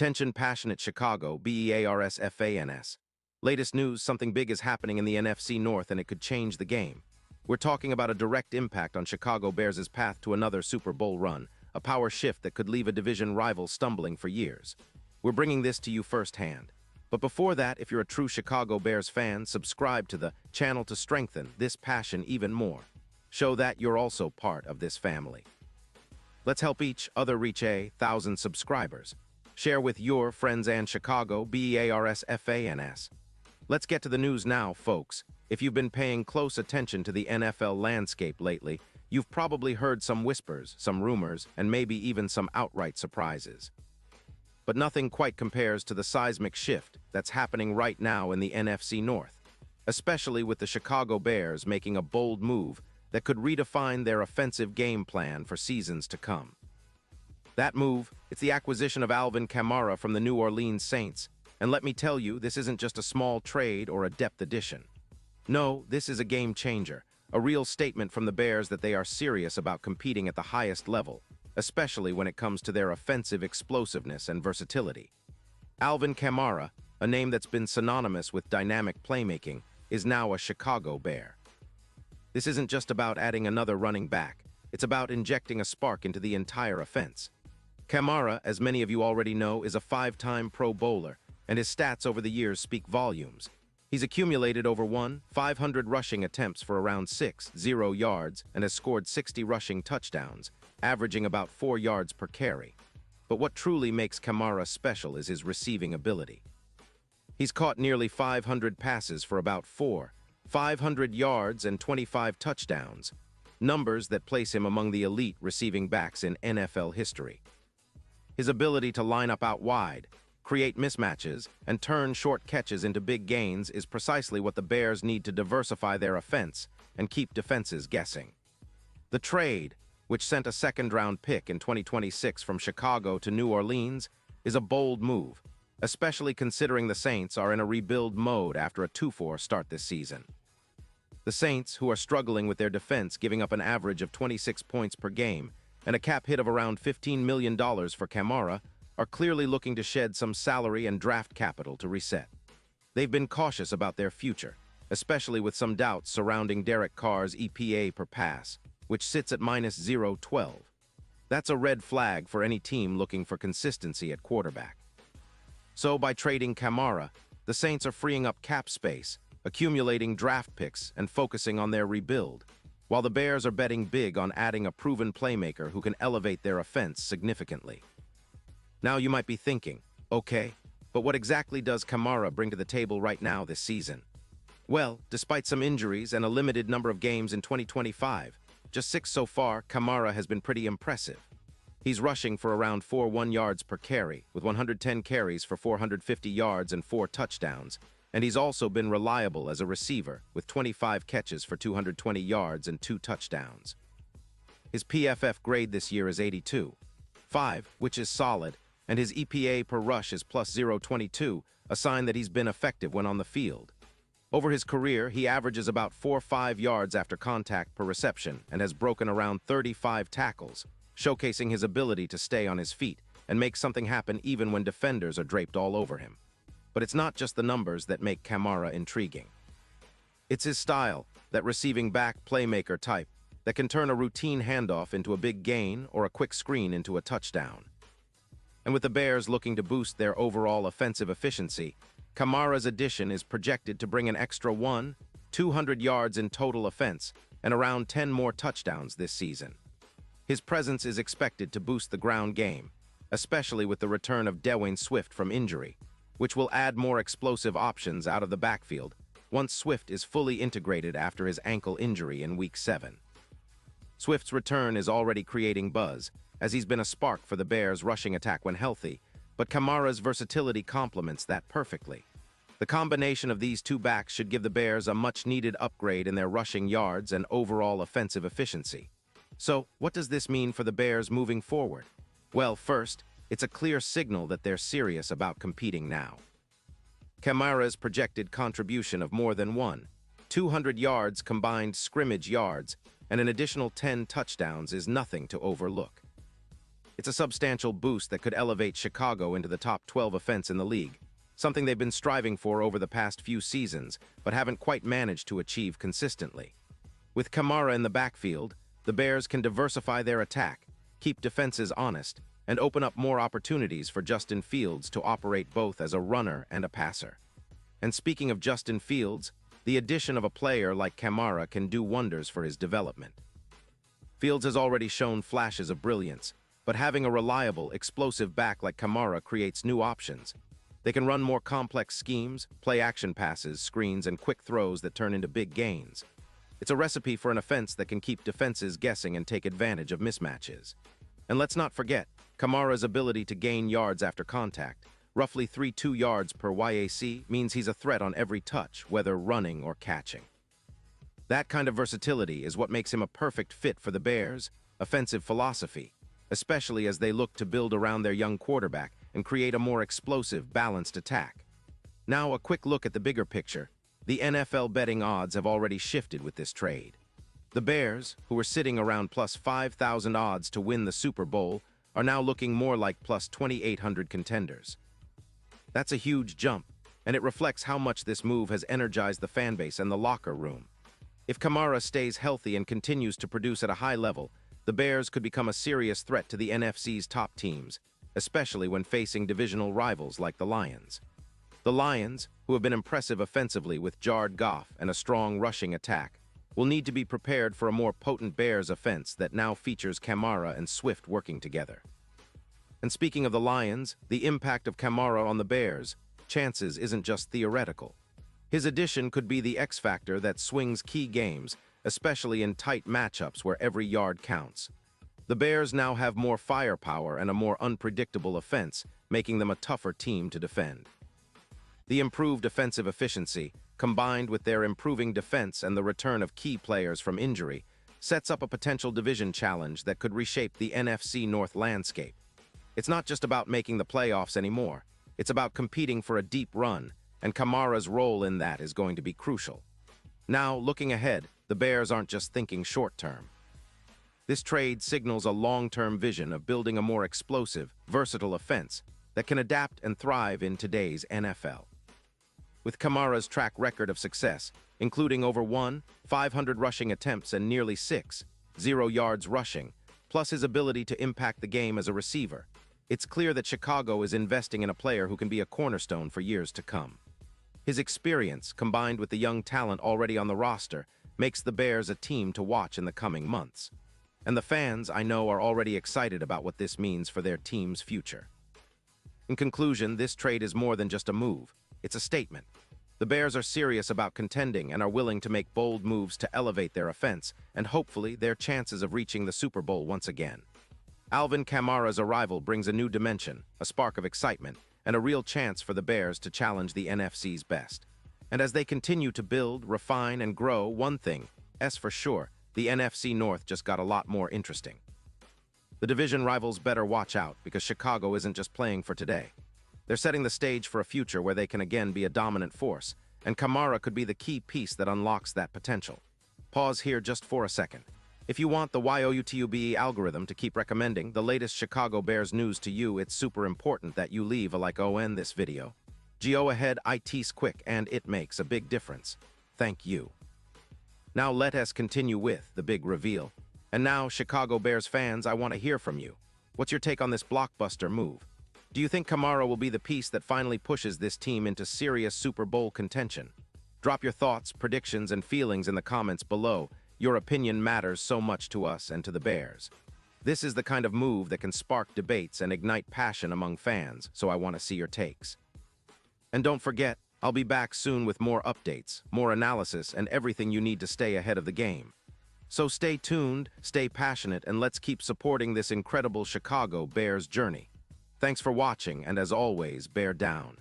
Attention passionate Chicago, Bears fans. Latest news, something big is happening in the NFC North and it could change the game. We're talking about a direct impact on Chicago Bears' path to another Super Bowl run, a power shift that could leave a division rival stumbling for years. We're bringing this to you firsthand. But before that, if you're a true Chicago Bears fan, subscribe to the channel to strengthen this passion even more. Show that you're also part of this family. Let's help each other reach 1,000 subscribers. Share with your friends and Chicago Bears fans. Let's get to the news now, folks. If you've been paying close attention to the NFL landscape lately, you've probably heard some whispers, some rumors, and maybe even some outright surprises. But nothing quite compares to the seismic shift that's happening right now in the NFC North, especially with the Chicago Bears making a bold move that could redefine their offensive game plan for seasons to come. That move, it's the acquisition of Alvin Kamara from the New Orleans Saints. And let me tell you, this isn't just a small trade or a depth addition. No, this is a game changer, a real statement from the Bears that they are serious about competing at the highest level, especially when it comes to their offensive explosiveness and versatility. Alvin Kamara, a name that's been synonymous with dynamic playmaking, is now a Chicago Bear. This isn't just about adding another running back, it's about injecting a spark into the entire offense. Kamara, as many of you already know, is a 5-time Pro Bowler, and his stats over the years speak volumes. He's accumulated over 500 rushing attempts for around 60 yards and has scored 60 rushing touchdowns, averaging about 4 yards per carry. But what truly makes Kamara special is his receiving ability. He's caught nearly 500 passes for about 500 yards and 25 touchdowns, numbers that place him among the elite receiving backs in NFL history. His ability to line up out wide, create mismatches, and turn short catches into big gains is precisely what the Bears need to diversify their offense and keep defenses guessing. The trade, which sent a second-round pick in 2026 from Chicago to New Orleans, is a bold move, especially considering the Saints are in a rebuild mode after a 2-4 start this season. The Saints, who are struggling with their defense, giving up an average of 26 points per game and a cap hit of around $15 million for Kamara, are clearly looking to shed some salary and draft capital to reset. They've been cautious about their future, especially with some doubts surrounding Derek Carr's EPA per pass, which sits at -0.12. That's a red flag for any team looking for consistency at quarterback. So by trading Kamara, the Saints are freeing up cap space, accumulating draft picks, and focusing on their rebuild, while the Bears are betting big on adding a proven playmaker who can elevate their offense significantly. Now you might be thinking, okay, but what exactly does Kamara bring to the table right now this season? Well, despite some injuries and a limited number of games in 2025, just 6 so far, Kamara has been pretty impressive. He's rushing for around 4 yards per carry, with 110 carries for 450 yards and 4 touchdowns, and he's also been reliable as a receiver, with 25 catches for 220 yards and 2 touchdowns. His PFF grade this year is 82.5, which is solid, and his EPA per rush is +0.22, a sign that he's been effective when on the field. Over his career, he averages about 4.5 yards after contact per reception and has broken around 35 tackles, showcasing his ability to stay on his feet and make something happen even when defenders are draped all over him. But it's not just the numbers that make Kamara intriguing. It's his style, that receiving back playmaker type, that can turn a routine handoff into a big gain or a quick screen into a touchdown. And with the Bears looking to boost their overall offensive efficiency, Kamara's addition is projected to bring an extra 200 yards in total offense and around 10 more touchdowns this season. His presence is expected to boost the ground game, especially with the return of Dwayne Swift from injury, which will add more explosive options out of the backfield once Swift is fully integrated after his ankle injury in Week 7. Swift's return is already creating buzz, as he's been a spark for the Bears' rushing attack when healthy, but Kamara's versatility complements that perfectly. The combination of these two backs should give the Bears a much-needed upgrade in their rushing yards and overall offensive efficiency. So, what does this mean for the Bears moving forward? Well, first, it's a clear signal that they're serious about competing now. Kamara's projected contribution of more than 200 yards combined scrimmage yards and an additional 10 touchdowns is nothing to overlook. It's a substantial boost that could elevate Chicago into the top 12 offense in the league, something they've been striving for over the past few seasons, but haven't quite managed to achieve consistently. With Kamara in the backfield, the Bears can diversify their attack, keep defenses honest, and open up more opportunities for Justin Fields to operate both as a runner and a passer. And speaking of Justin Fields, the addition of a player like Kamara can do wonders for his development. Fields has already shown flashes of brilliance, but having a reliable, explosive back like Kamara creates new options. They can run more complex schemes, play action passes, screens, and quick throws that turn into big gains. It's a recipe for an offense that can keep defenses guessing and take advantage of mismatches. And let's not forget, Kamara's ability to gain yards after contact. Roughly 3.2 yards per YAC means he's a threat on every touch, whether running or catching. That kind of versatility is what makes him a perfect fit for the Bears' offensive philosophy, especially as they look to build around their young quarterback and create a more explosive, balanced attack. Now, a quick look at the bigger picture. The NFL betting odds have already shifted with this trade. The Bears, who were sitting around plus 5,000 odds to win the Super Bowl, are now looking more like plus 2,800 contenders. That's a huge jump, and it reflects how much this move has energized the fan base and the locker room. If Kamara stays healthy and continues to produce at a high level, the Bears could become a serious threat to the NFC's top teams, especially when facing divisional rivals like the Lions. The Lions, who have been impressive offensively with Jared Goff and a strong rushing attack, will need to be prepared for a more potent Bears offense that now features Kamara and Swift working together. And speaking of the Lions, the impact of Kamara on the Bears' chances isn't just theoretical. His addition could be the X factor that swings key games, especially in tight matchups where every yard counts. The Bears now have more firepower and a more unpredictable offense, making them a tougher team to defend. The improved offensive efficiency, combined with their improving defense and the return of key players from injury, sets up a potential division challenge that could reshape the NFC North landscape. It's not just about making the playoffs anymore. It's about competing for a deep run, and Kamara's role in that is going to be crucial. Now, looking ahead, the Bears aren't just thinking short-term. This trade signals a long-term vision of building a more explosive, versatile offense that can adapt and thrive in today's NFL. With Kamara's track record of success, including over 500 rushing attempts and nearly 0 yards rushing, plus his ability to impact the game as a receiver, it's clear that Chicago is investing in a player who can be a cornerstone for years to come. His experience, combined with the young talent already on the roster, makes the Bears a team to watch in the coming months. And the fans, I know, are already excited about what this means for their team's future. In conclusion, this trade is more than just a move. It's a statement. The Bears are serious about contending and are willing to make bold moves to elevate their offense and hopefully their chances of reaching the Super Bowl once again. Alvin Kamara's arrival brings a new dimension, a spark of excitement, and a real chance for the Bears to challenge the NFC's best. And as they continue to build, refine, and grow, one thing is for sure, the NFC North just got a lot more interesting. The division rivals better watch out because Chicago isn't just playing for today. They're setting the stage for a future where they can again be a dominant force, and Kamara could be the key piece that unlocks that potential. Pause here just for a second. If you want the YouTube algorithm to keep recommending the latest Chicago Bears news to you, it's super important that you leave a like on this video. Go ahead, it's quick and it makes a big difference. Thank you. Now let us continue with the big reveal. And now, Chicago Bears fans, I want to hear from you. What's your take on this blockbuster move? Do you think Kamara will be the piece that finally pushes this team into serious Super Bowl contention? Drop your thoughts, predictions, and feelings in the comments below. Your opinion matters so much to us and to the Bears. This is the kind of move that can spark debates and ignite passion among fans, so I want to see your takes. And don't forget, I'll be back soon with more updates, more analysis, and everything you need to stay ahead of the game. So stay tuned, stay passionate, and let's keep supporting this incredible Chicago Bears journey. Thanks for watching, and as always, bear down.